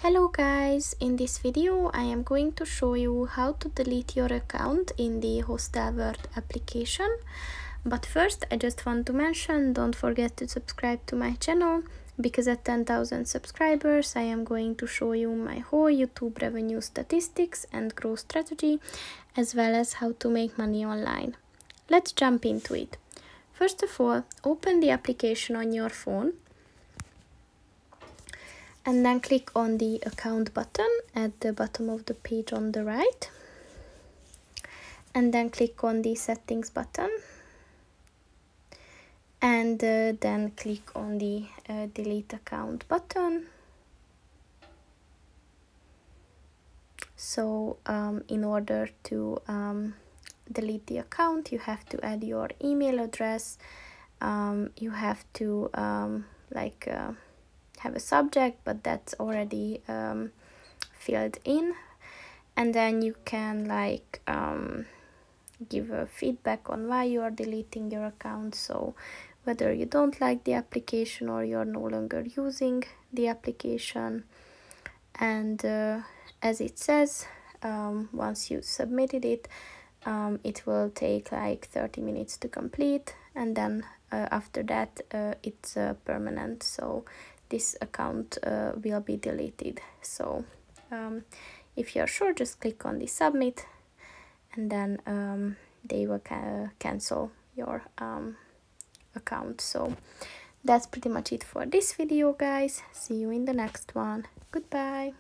Hello guys, in this video I am going to show you how to delete your account in the Hostelworld application. But first I just want to mention, don't forget to subscribe to my channel, because at 10,000 subscribers I am going to show you my whole YouTube revenue statistics and growth strategy, as well as how to make money online. Let's jump into it. First of all, open the application on your phone and then click on the account button at the bottom of the page on the right, and then click on the settings button, and then click on the delete account button. So in order to delete the account, you have to add your email address, you have to have a subject, but that's already filled in, and then you can give a feedback on why you are deleting your account, so whether you don't like the application or you're no longer using the application. And as it says, once you submitted it, it will take like 30 minutes to complete, and then after that it's permanent, so this account will be deleted. So if you're sure, just click on the submit, and then they will cancel your account. So that's pretty much it for this video, guys. See you in the next one. Goodbye.